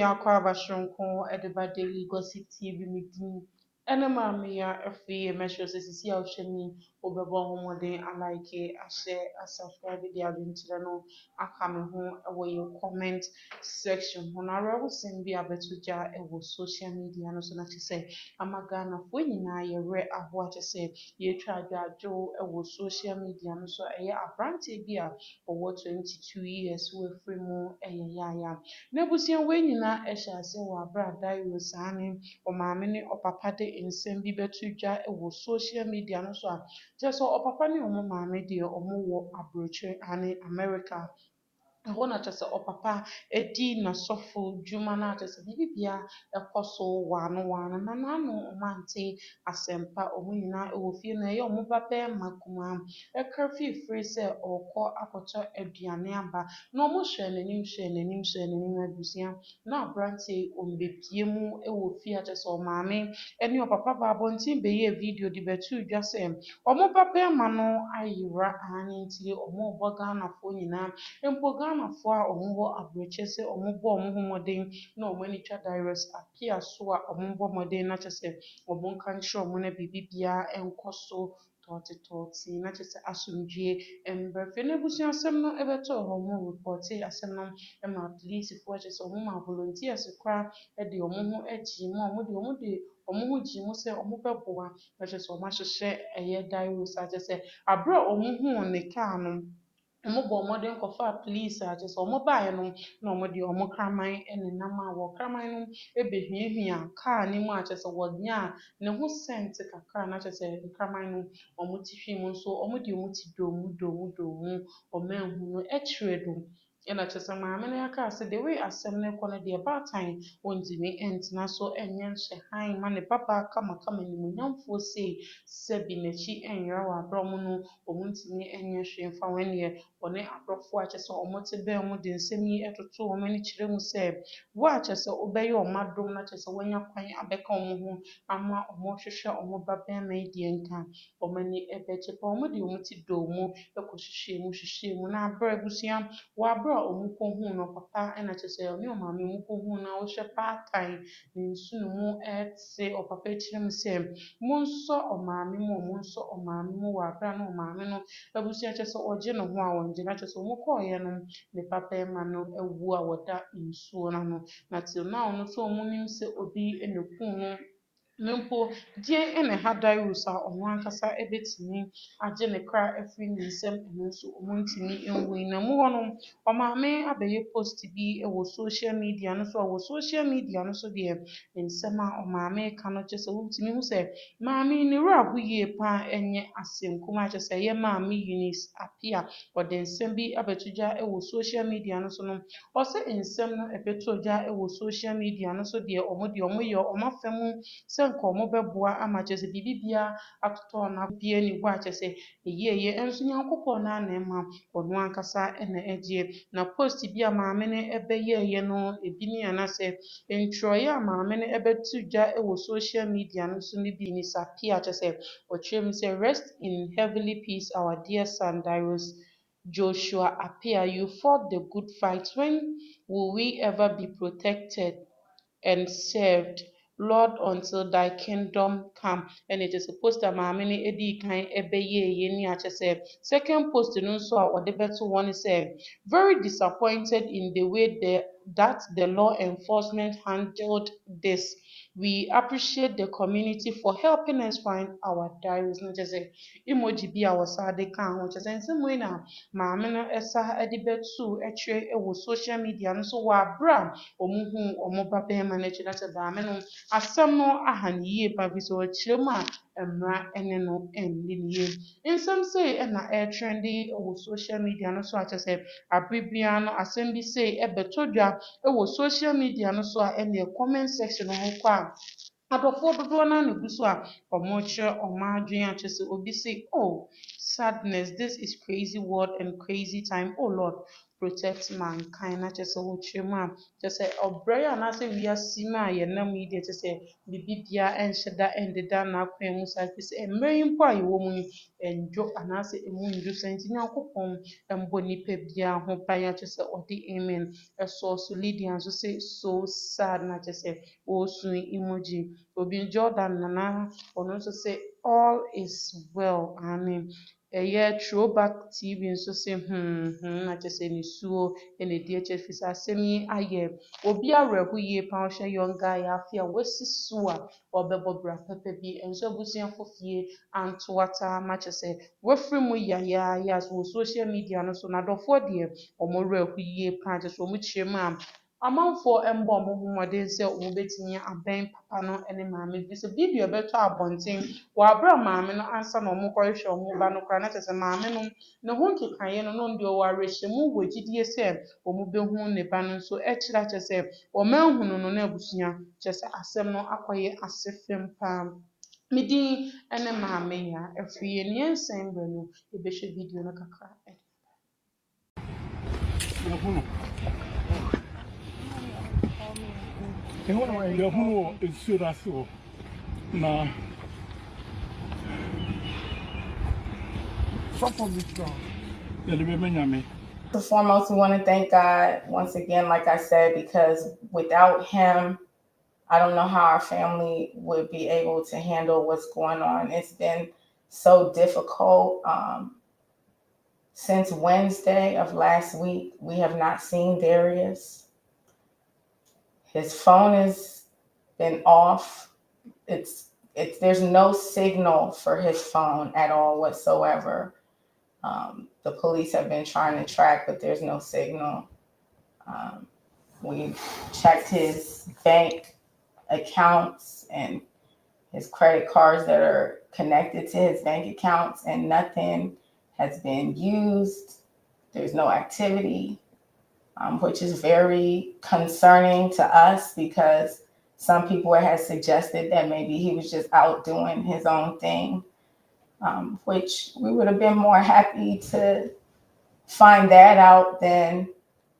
yakwa bashronko ediba daily gossip TV meeting. Ene maame ya afei measure sisi a ohwemi obebo homode alike a subscribe di adentire no aka me ho wo ye comment section ho na rewo sim bi abetuja e wo social media no so na chese amaga na fo nyina ye re aho a chese ye twa adwajo e wo social media no so eye abrante bi a owo 22 years we free mu eye yaya n'ebusua wei nyinaa hyɛ ase wɔ abrada wɔ saa ne ɔmaame ne ɔpapa de nsɛm bi bɛto dwa wɔ social media no so a kyerɛ sɛ ɔpapa ne ɔmo maame deɛ ɔmo wɔ aburokyire ane America. Ɛhɔ na kyerɛ sɛ ɔpapa edi n'asɔfo dwuma na kyerɛ sɛ bibibia ɛkɔ so waano na n'ano ɔmo ante asɛmpa ɔmo nyinaa ɛwɔ fie na ɛyɛ ɔmo ba bɛrima kumaa ɛka fifiri sɛ ɔrekɔ akɔtɔ aduane aba na ɔmo hwɛ n'anim abusua na aberanteɛ ɔmbepie mu ɛwɔ fie a kyerɛ sɛ ɔmaame ɛne ɔpapa ba abɔnten bɛyɛɛ video de bɛtoo dwa sɛ ɔmo ba bɛrima no ayera ane nti ɔmo ɔbɔ Ghanafoɔ nyinaa mpo Ghanafoɔ a ɔmo wɔ aburokyire sɛ ɔmo bɔ ɔmo ho mmɔden na ɔmo ani twa direct appear so a ɔmo bɔ mmɔden na kyerɛ sɛ ɔmo nka nkyerɛ ɔmo na biribiara ɛnkɔ so tɔɔte na kyerɛ sɛ asomdwie mbra fie na abusuasɛm no ɛbɛtɔɔ hɔ ɔmo repɔte asɛm no ɛma polisifoɔ kyerɛ sɛ ɔmo ma volunteers koraa ɛde ɔmo ho agye mu a ɔmo de ɔmo ho gye mu sɛ ɔmo bɛboa na kyerɛ sɛ ɔmo ahyehyɛ ɛyɛ direct a kyerɛ sɛ abere a ɔmo huu ne car no ɔmo bɔ mmɔden kɔfaa police a kyerɛ sɛ ɔmo baeɛ no na ɔmo de ɔmo kraman ɛnenam a wɔ kraman no ɛbɛhuahua car no mu a kyerɛ sɛ wɔnyaa ne ho scent kakra na kyerɛ sɛ kraman no ɔmo ti hwee mu nso ɔmo de ɔmo ti doomu ɔmo anhu no ɛkyerɛ do. Ɛna kyerɛ sɛ maame no aka sɛ the way asɛm no kɔ no deɛ baatan wɔntumi ɛntena so ɛnyɛ nhyɛhan ma ne babaa kamakama nimonyamfoɔ sei sɛbi n'akyi ɛnyera wɔ abere ɔmo no ɔmo ntumi ɛnyɛ hwee mfa ho ɛneɛ ɔne aborɔfo a kyerɛ sɛ ɔmo te bɛn ɔmo de nsɛm yi ɛtoto ɔmo ani kyerɛ mu sɛ wo a kyerɛ sɛ wobɛyɛ ɔmo adom na kyerɛ sɛ woanya kwan abɛka ɔmo ho ama ɔmo hwehwɛ ɔmo ba bɛrima yi deɛ nka ɔmo ani ɛbɛgye pa ɔmo de ɔmo ti dɔɔ mu ɛkɔhwehwɛ mu na abere abusua wɔ abere a ɔmo kɔhuu no papa ɛna kyerɛ sɛ ɔne ɔmaame ɔmo kɔhuu na wohwɛ baatan ne nsu no mu ɛte ɔpapa kyerɛ mu sɛ monsɔ ɔmaame mu wɔ abere a na ɔmaame no abusua kyerɛ sɛ ɔgye ne ho a ɔngye na kyerɛ sɛ ɔmo kɔɔyɛ no ne ba bɛrima no awu a wɔda nsuo n'ano na till now no so ɔmo nim sɛ obi ɛna kum no na mpo deɛn ɛna ɛha Darius a ɔno ankasa ɛbɛtumi agye ne kra afiri ne nsam ɛno nso ɔmo ntumi nhu yi na mu hɔ no ɔmaame abɛyɛ post bi ɛwɔ social media no so a wɔ social media no so deɛ nsɛm a ɔmaame ka no kyerɛ sɛ wotumi hu sɛ maame ne werɛ aho yie paa ɛnyɛ asɛnkum a kyerɛ sɛ ɛyɛ maame Eunice Apia ɔde nsɛm bi abɛto dwa ɛwɔ social media no so no ɔsɛ nsɛm no ɛbɛto dwa ɛwɔ social media no so deɛ ɔmo yɛ ɔmo afa mu sɛ nka ɔmo bɛboa ama kyerɛ sɛ biribiara atotɔ na bia ni hɔ a kyerɛ sɛ ɛyie ɛnso Nyankopɔn naa na ɛma ɔno ankasa ɛna ɛgye na post bi a maame no ɛbɛyɛɛyɛ no ebi ne anaasɛ ntwerɛeɛ a maame no ɛbɛto dwa ɛwɔ social media no so no bi ne sapia kyerɛ sɛ ɔkyerɛ mu sɛ rest in heavenly peace our dear son Darius Joshua Apia, you fought the good fight. When will we ever be protected and served, Lord, until thy kingdom come? And it is supposed that maame no edi kan ɛbɛyɛɛyɛ ni akyɛ sɛ second post no nso a ɔde bɛto hɔ ne sɛ very disappointed in the way that the law enforcement handled this. We appreciate the community for helping us find our diaries. No kyerɛ sɛ emoji bi a wɔsa de ka ho kyerɛ sɛ nsɛm wei na maame no ɛsa ɛde bɛto ɛtwerɛ ɛwɔ social media no so wɔ abere a ɔmo hu ɔmo ba bɛrima n'akyi na kyerɛ maame no asɛm no aha ne yie pa bi sɛ ɔkyerɛ mu a mmara ɛne no ɛnni ne yie. Nsɛm sei ɛna ɛtrɛnde ɛwɔ social media no so a kyerɛ sɛ abere biara no asɛm bi sei ɛbɛtɔ dwa ɛwɔ social media no so a ɛne comment section ho kɔ a adɔfoɔ dodoɔ naa na egu so a ɔmo kyerɛ ɔmo adwene a kyerɛ sɛ obi say oh sadness this is crazy world and crazy time oh Lord protect mankind na kyerɛ sɛ wɔtwerɛ mu a kyerɛ sɛ ɔbrɛ yɛ anaasɛ wiase mu a yɛnam yi deɛ kyerɛ sɛ bibibia ɛnhyɛ da ɛndeda n'akwan mu saa kyerɛ sɛ mmerɛ yi mpo a yɛwɔ mu yi ɛndwo anaasɛ ɛmu ndwo saa nti Nyankopɔn ɛmbɔ nipa biara ho ban akyerɛ sɛ ɔde amen ɛsɔɔ so Lydia nso sɛ so sad na kyerɛ sɛ ɔresu emoji obi Jordan nana ɔno nso sɛ all is well amen ɛyɛ throwback TV nso sɛ na kyerɛ sɛ nisuo ɛna ɛdi akyerɛ firi sɛ asɛm yi ayɛ obi awerɛho yie paa ɔhwɛ young guy afe a wasi so a ɔbɛbɔ bra pɛpɛ bi ɛnso abusuafo fie anto ata ma kyerɛ sɛ wafiri mu yayaaya so wɔ social media no so n'adɔfoɔ deɛ ɔmo werɛho yie paa kyerɛ sɛ ɔmo kyerɛ mu a amanfoɔ mbɔ ɔmo ho mmɔden sɛ ɔmo betumi abɛn papa no ne maame bi sɛ video bɛtɔ abɔnten wɔ abere a maame no ansa na ɔmo kɔhwehwɛ ɔmo ba no koraa na kyerɛ sɛ maame no ne ho nkekaeɛ no na ɔno deɛ ɔwɔ awerɛhyɛmu wɔ gyidie sɛ ɔmo bɛhu ne ba no nso ɛkyerɛ kyerɛ sɛ ɔmo ahunu no na abusua kyerɛ sɛ asɛm no akɔyɛ ase fam paa me din ne maame ya afiri yɛ nea nsɛn brɛ no yɛbɛhwɛ video no kakra First and foremost, we want to thank God once again, like I said, because without him, I don't know how our family would be able to handle what's going on. It's been so difficult. Since Wednesday of last week, we have not seen Darius. His phone has been off. There's no signal for his phone at all whatsoever. The police have been trying to track, but there's no signal. We checked his bank accounts and his credit cards that are connected to his bank accounts, and nothing has been used. There's no activity, which is very concerning to us because some people had suggested that maybe he was just out doing his own thing, which we would have been more happy to find that out than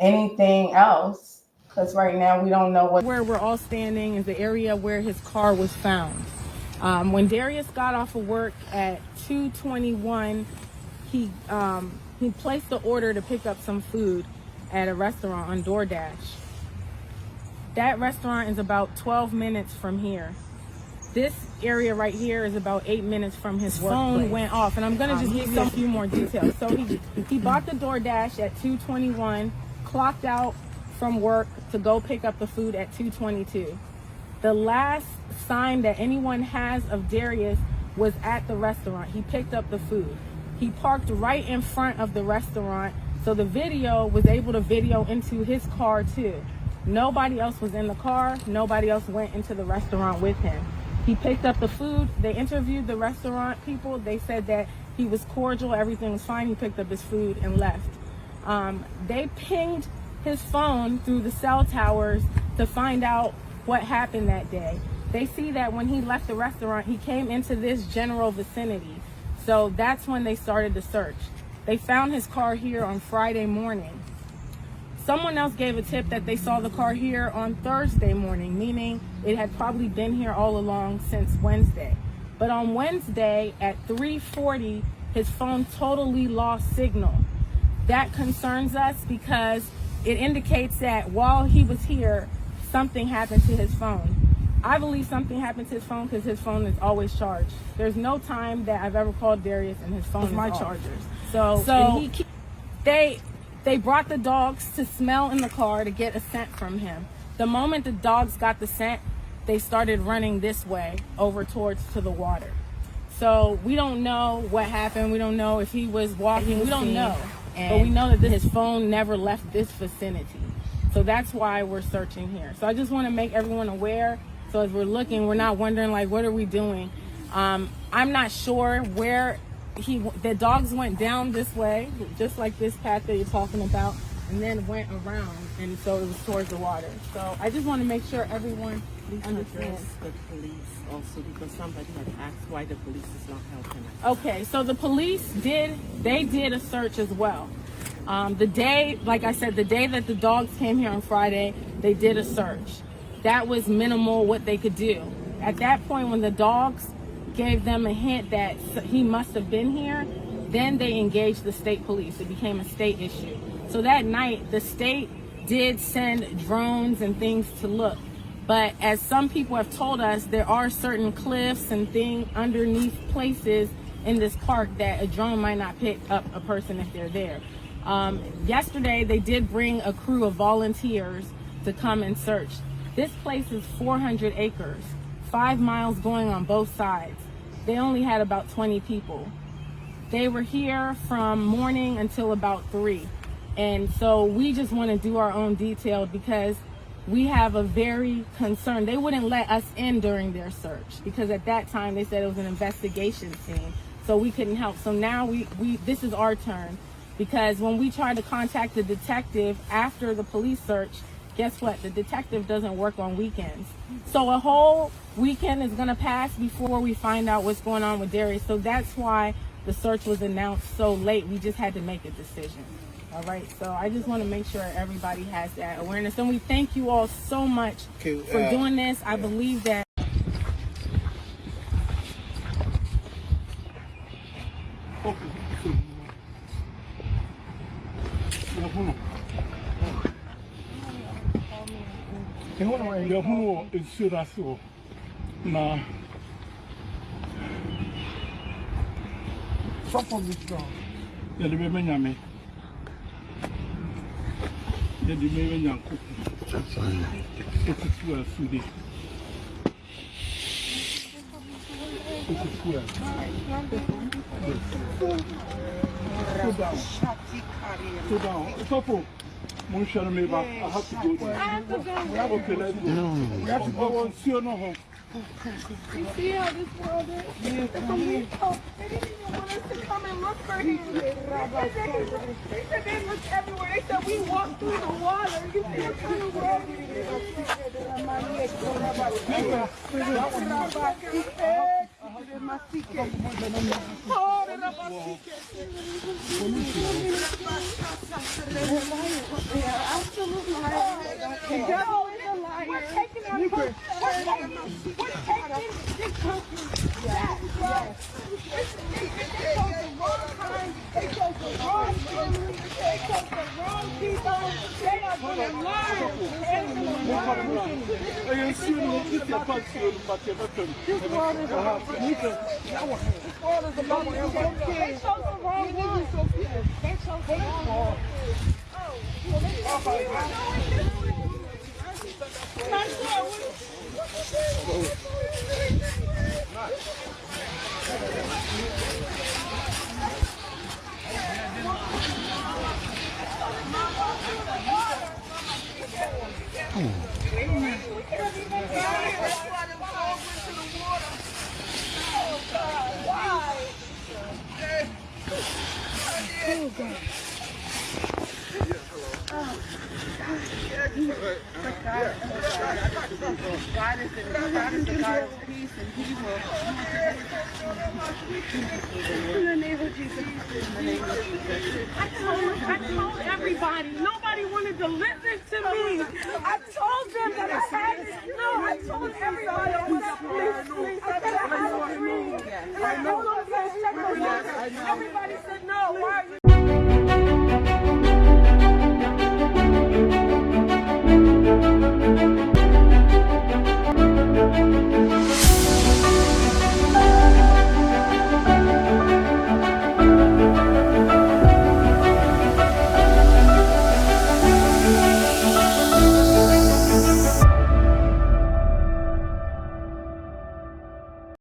anything else. Because right now we don't know where we're all standing is the area where his car was found. When Darius got off of work at 2:21, he placed the order to pick up some food at a restaurant on DoorDash. That restaurant is about 12 minutes from here. This area right here is about 8 minutes from his workplace. Phone went off, and I'm gonna just give you a few more details. So he bought the DoorDash at 2:21, clocked out from work to go pick up the food at 2:22. The last sign that anyone has of Darius was at the restaurant. He picked up the food. He parked right in front of the restaurant, so the video was able to video into his car too. Nobody else was in the car. Nobody else went into the restaurant with him. He picked up the food. They interviewed the restaurant people. They said that he was cordial, everything was fine. He picked up his food and left. They pinged his phone through the cell towers to find out what happened that day. They see that when he left the restaurant, he came into this general vicinity. So that's when they started the search. They found his car here on Friday morning. Someone else gave a tip that they saw the car here on Thursday morning, meaning it had probably been here all along since Wednesday. But on Wednesday at 3:40, his phone totally lost signal. That concerns us because it indicates that while he was here, something happened to his phone. I believe something happened to his phone because his phone is always charged. There's no time that I've ever called Darius and his phone is my chargers. So they brought the dogs to smell in the car to get a scent from him. The moment the dogs got the scent, they started running this way over towards to the water. So we don't know what happened. We don't know if he was walking. We don't know. But we know that his phone never left this vicinity. So that's why we're searching here. So I just want to make everyone aware. So as we're looking, we're not wondering like, what are we doing? I'm not sure where the dogs went down this way, just like this path that you're talking about, and then went around, and so it was towards the water. So I just want to make sure everyone understands. The police also, because somebody had asked why the police is not helping us. Okay, so the police did a search as well. The day, like I said, the day that the dogs came here on Friday, they did a search. That was minimal what they could do. At that point, when the dogs gave them a hint that he must have been here, then they engaged the state police. It became a state issue. So that night, the state did send drones and things to look. But as some people have told us, there are certain cliffs and things underneath places in this park that a drone might not pick up a person if they're there. Yesterday, they did bring a crew of volunteers to come and search. This place is 400 acres, 5 miles going on both sides. They only had about 20 people. They were here from morning until about 3. And so we just want to do our own detail because we have a very concern. They wouldn't let us in during their search because at that time they said it was an investigation scene. So we couldn't help. So now this is our turn because when we tried to contact the detective after the police search, guess what? The detective doesn't work on weekends. So a whole weekend is going to pass before we find out what's going on with Darius. So that's why the search was announced so late. We just had to make a decision. All right. So I just want to make sure everybody has that awareness. And we thank you all so much for doing this. I believe that. I have to go there. Okay, let's go. We have to go on Siono home. You see how this world is? They didn't even want us to come and look for him. They said they looked everywhere. They said we walked through the water. You see what kind of world it is? We're taking our country. We're taking this country back. They chose the wrong time. They chose the wrong family. They chose the wrong people. They are going to learn. They're going to learn. This world is about they chose the wrong one. They chose the wrong one. God is the God of peace, and He will. In the name of Jesus. In the name of Jesus. I told everybody. Nobody wanted to listen to me. I told them that I had to. No, I told everybody. I said I had a dream. And I told them to check the water. Everybody